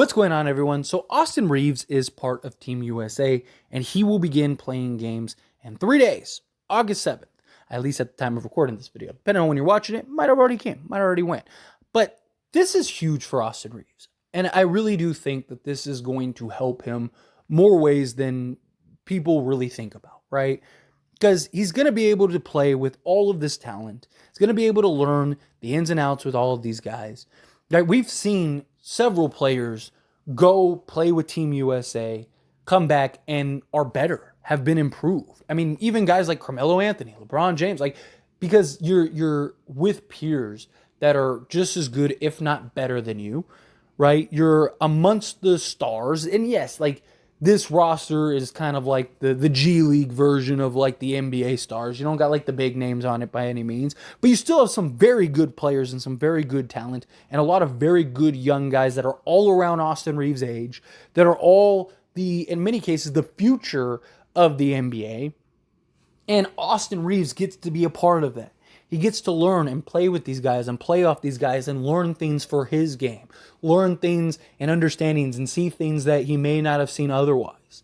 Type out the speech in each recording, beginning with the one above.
What's going on, everyone? So Austin Reaves is part of Team USA, and he will begin playing games in 3 days, August 7th, at least at the time of recording this video. Depending on when you're watching it, might have already came, might already went. But this is huge for Austin Reaves, and I really do think that this is going to help him more ways than people really think about, right? Because he's going to be able to play with all of this talent. He's going to be able to learn the ins and outs with all of these guys. Like, we've seen several players go play with Team USA, come back, and are better, have been improved. I mean, even guys like Carmelo Anthony, LeBron James, like, because you're with peers that are just as good, if not better than you, right? You're amongst the stars. And yes, like, this roster is kind of like the G League version of like the NBA stars. You don't got like the big names on it by any means, but you still have some very good players and some very good talent and a lot of very good young guys that are all around Austin Reaves' age, that are all in many cases, the future of the NBA. And Austin Reaves gets to be a part of that. He gets to learn and play with these guys and play off these guys and learn things for his game. Learn things and understandings and see things that he may not have seen otherwise,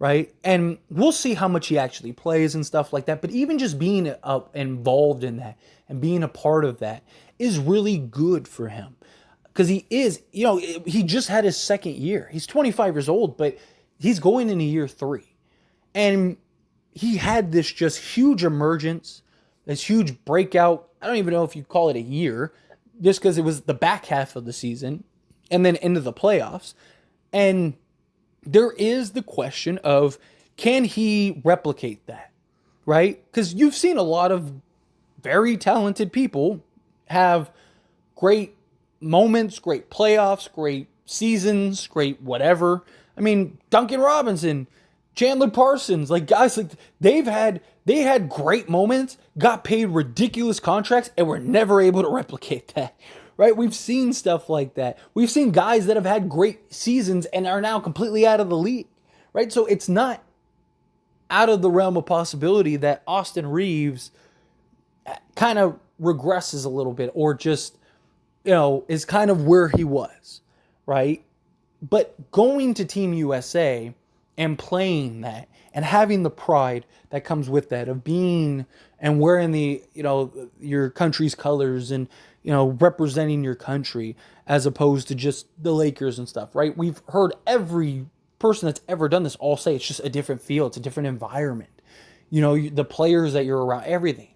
right? And we'll see how much he actually plays and stuff like that. But even just being involved in that and being a part of that is really good for him. Because he is, he just had his second year. He's 25 years old, but he's going into year 3. And he had this just huge emergence, this huge breakout. I don't even know if you call it a year, just because it was the back half of the season and then into the playoffs. And there is the question of, can he replicate that, right? Because you've seen a lot of very talented people have great moments, great playoffs, great seasons, great whatever. I mean, Duncan Robinson, Chandler Parsons, like guys like they had great moments, got paid ridiculous contracts, and were never able to replicate that, right? We've seen stuff like that. We've seen guys that have had great seasons and are now completely out of the league, right? So it's not out of the realm of possibility that Austin Reaves kind of regresses a little bit or just, is kind of where he was, right? But going to Team USA and playing that and having the pride that comes with that of being and wearing the, your country's colors and, representing your country as opposed to just the Lakers and stuff, right? We've heard every person that's ever done this all say it's just a different feel. It's a different environment. The players that you're around, everything,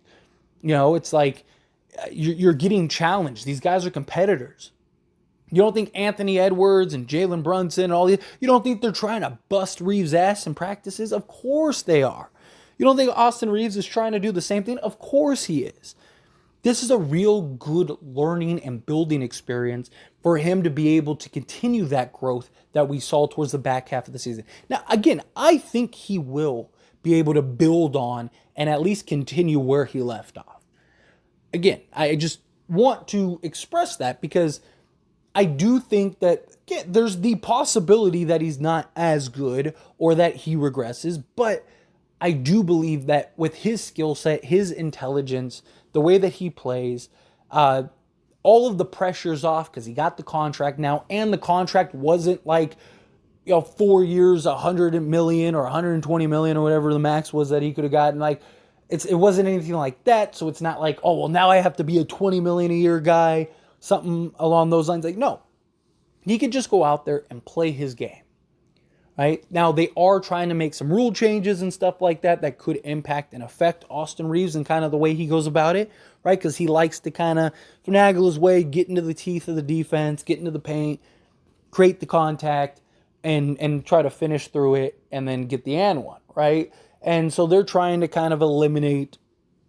it's like you're getting challenged. These guys are competitors. You don't think Anthony Edwards and Jalen Brunson and all these, you don't think they're trying to bust Reeves' ass in practices? Of course they are. You don't think Austin Reaves is trying to do the same thing? Of course he is. This is a real good learning and building experience for him to be able to continue that growth that we saw towards the back half of the season. Now, again, I think he will be able to build on and at least continue where he left off. Again, I just want to express that because I do think that there's the possibility that he's not as good or that he regresses, but I do believe that with his skill set, his intelligence, the way that he plays, all of the pressure's off because he got the contract now, and the contract wasn't like 4 years, 100 million or 120 million or whatever the max was that he could have gotten. Like it wasn't anything like that, so it's not like, oh well, now I have to be a 20 million a year guy. Something along those lines. Like, no, he could just go out there and play his game, right? Now, they are trying to make some rule changes and stuff like that could impact and affect Austin Reaves and kind of the way he goes about it, right? Because he likes to kind of finagle his way, get into the teeth of the defense, get into the paint, create the contact, and try to finish through it and then get the and one, right? And so they're trying to kind of eliminate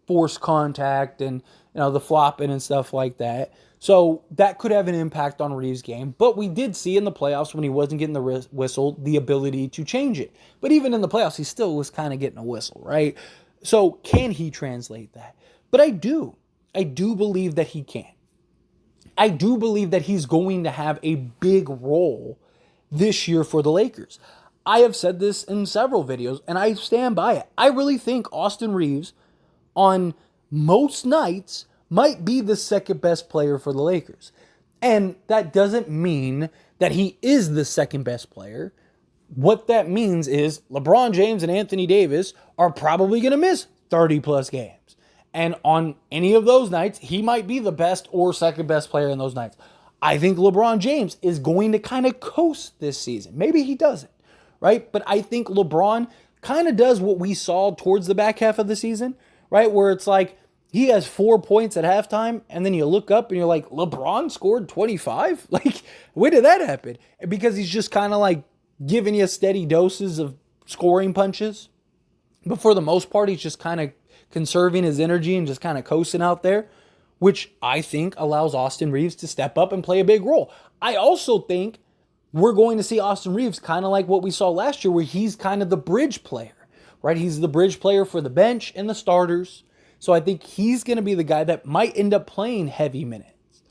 forced contact and the flopping and stuff like that. So that could have an impact on Reaves' game. But we did see in the playoffs when he wasn't getting the whistle, the ability to change it. But even in the playoffs, he still was kind of getting a whistle, right? So can he translate that? But I do. I do believe that he can. I do believe that he's going to have a big role this year for the Lakers. I have said this in several videos, and I stand by it. I really think Austin Reaves, on most nights, might be the second best player for the Lakers. And that doesn't mean that he is the second best player, what that means is LeBron James and Anthony Davis are probably going to miss 30 plus games. And on any of those nights, he might be the best or second best player in those nights. I think LeBron James is going to kind of coast this season. Maybe he doesn't, right? But I think LeBron kind of does what we saw towards the back half of the season, right? Where it's like he has 4 points at halftime, and then you look up and you're like, LeBron scored 25? Like, when did that happen? Because he's just kind of like giving you steady doses of scoring punches. But for the most part, he's just kind of conserving his energy and just kind of coasting out there, which I think allows Austin Reaves to step up and play a big role. I also think we're going to see Austin Reaves kind of like what we saw last year, where he's kind of the bridge player, right? He's the bridge player for the bench and the starters. So I think he's going to be the guy that might end up playing heavy minutes.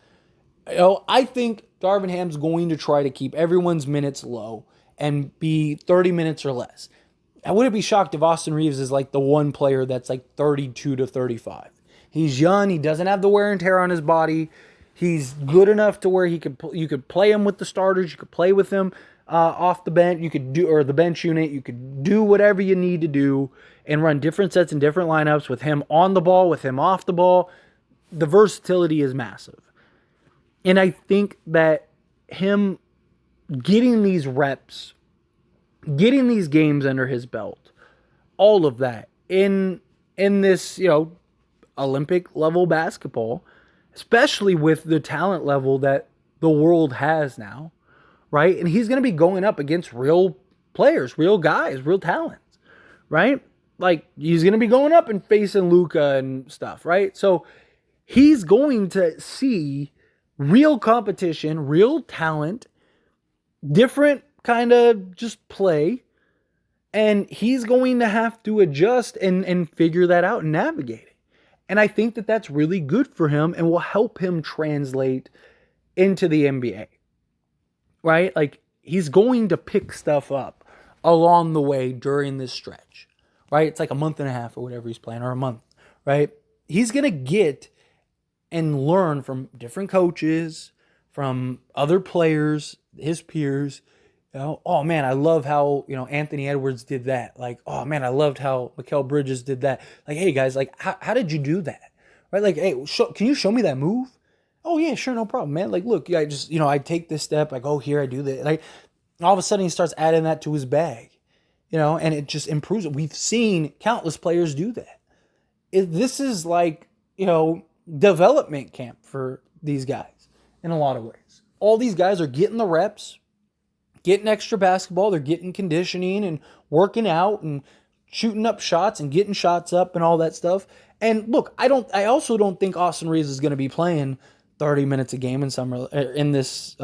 I think Darvin Ham's going to try to keep everyone's minutes low and be 30 minutes or less. I wouldn't be shocked if Austin Reaves is like the one player that's like 32 to 35. He's young. He doesn't have the wear and tear on his body. He's good enough to where you could play him with the starters. You could play with him off the bench. You could do, or the bench unit. You could do whatever you need to do and run different sets and different lineups with him on the ball, with him off the ball. The versatility is massive. And I think that him getting these reps, getting these games under his belt, all of that in this, Olympic level basketball, especially with the talent level that the world has now, right? And he's going to be going up against real players, real guys, real talents, right? Like, he's going to be going up and facing Luka and stuff, right? So he's going to see real competition, real talent, different kind of just play, and he's going to have to adjust and figure that out and navigate it. And I think that that's really good for him and will help him translate into the NBA, right? Like, he's going to pick stuff up along the way during this stretch, right? It's like a month and a half or whatever he's playing, or a month, right? He's going to get and learn from different coaches, from other players, his peers. Oh man, I love how, Anthony Edwards did that. Like, oh man, I loved how Mikal Bridges did that. Like, hey guys, like, how did you do that? Right? Like, hey, can you show me that move? Oh yeah, sure, no problem, man. Like, look, I just, I take this step, I go here, I do that. Like, all of a sudden he starts adding that to his bag, and it just improves it. We've seen countless players do that. This is like, development camp for these guys in a lot of ways. All these guys are getting the reps, getting extra basketball. They're getting conditioning and working out and shooting up shots and getting shots up and all that stuff. And look, I also don't think Austin Reaves is going to be playing 30 minutes a game in this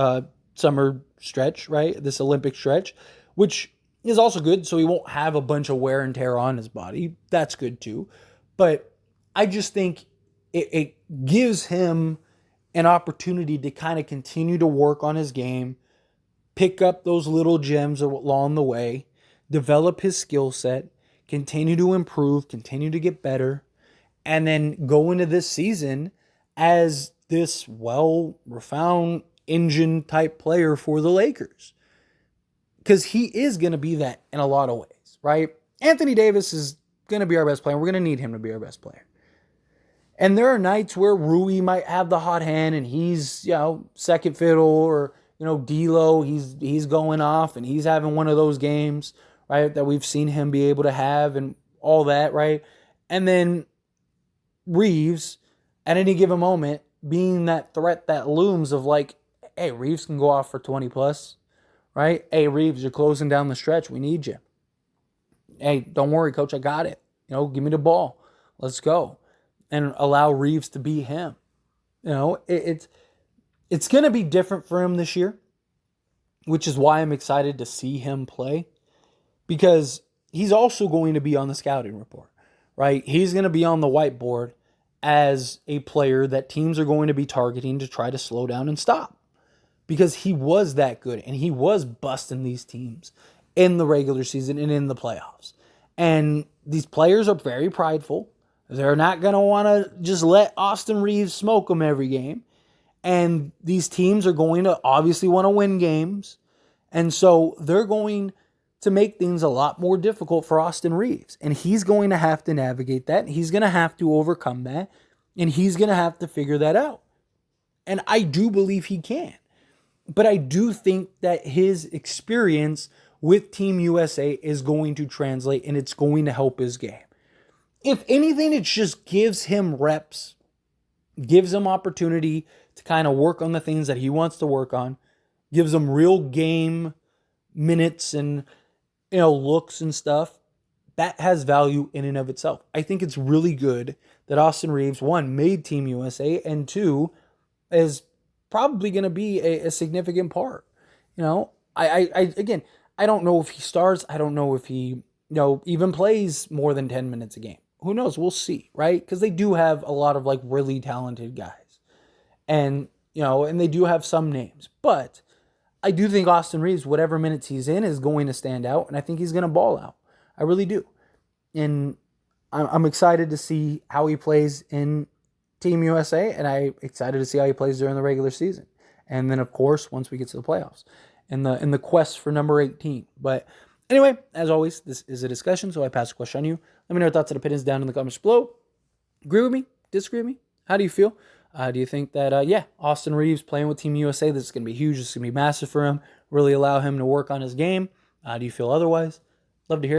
summer stretch, right? This Olympic stretch, which is also good. So he won't have a bunch of wear and tear on his body. That's good too. But I just think it gives him an opportunity to kind of continue to work on his game, pick up those little gems along the way, develop his skill set, continue to improve, continue to get better, and then go into this season as this well-refined engine type player for the Lakers. Because he is going to be that in a lot of ways, right? Anthony Davis is going to be our best player. We're going to need him to be our best player. And there are nights where Rui might have the hot hand and he's, second fiddle, or, D'Lo, he's going off and he's having one of those games, right, that we've seen him be able to have and all that, right? And then Reaves, at any given moment, being that threat that looms of like, hey, Reaves can go off for 20 plus, right? Hey, Reaves, you're closing down the stretch. We need you. Hey, don't worry, coach, I got it. Give me the ball. Let's go. And allow Reaves to be him. It's going to be different for him this year, which is why I'm excited to see him play, because he's also going to be on the scouting report, right? He's going to be on the whiteboard as a player that teams are going to be targeting to try to slow down and stop, because he was that good and he was busting these teams in the regular season and in the playoffs. And these players are very prideful. They're not going to want to just let Austin Reaves smoke them every game. And these teams are going to obviously want to win games. And so they're going to make things a lot more difficult for Austin Reaves. And he's going to have to navigate that. He's going to have to overcome that. And he's going to have to figure that out. And I do believe he can. But I do think that his experience with Team USA is going to translate and it's going to help his game. If anything, it just gives him reps, gives him opportunity to kind of work on the things that he wants to work on, gives him real game minutes and looks and stuff. That has value in and of itself. I think it's really good that Austin Reaves, one, made Team USA, and two, is probably going to be a significant part. Again, I don't know if he starts. I don't know if he, even plays more than 10 minutes a game. Who knows? We'll see, right? Because they do have a lot of really talented guys. And, and they do have some names. But I do think Austin Reaves, whatever minutes he's in, is going to stand out. And I think he's going to ball out. I really do. And I'm excited to see how he plays in Team USA. And I'm excited to see how he plays during the regular season. And then, of course, once we get to the playoffs. In the quest for number 18. But anyway, as always, this is a discussion, so I pass the question on you. Let me know your thoughts and opinions down in the comments below. Agree with me? Disagree with me? How do you feel? Do you think that, Austin Reaves playing with Team USA, this is going to be huge, this is going to be massive for him, really allow him to work on his game? Do you feel otherwise? Love to hear it.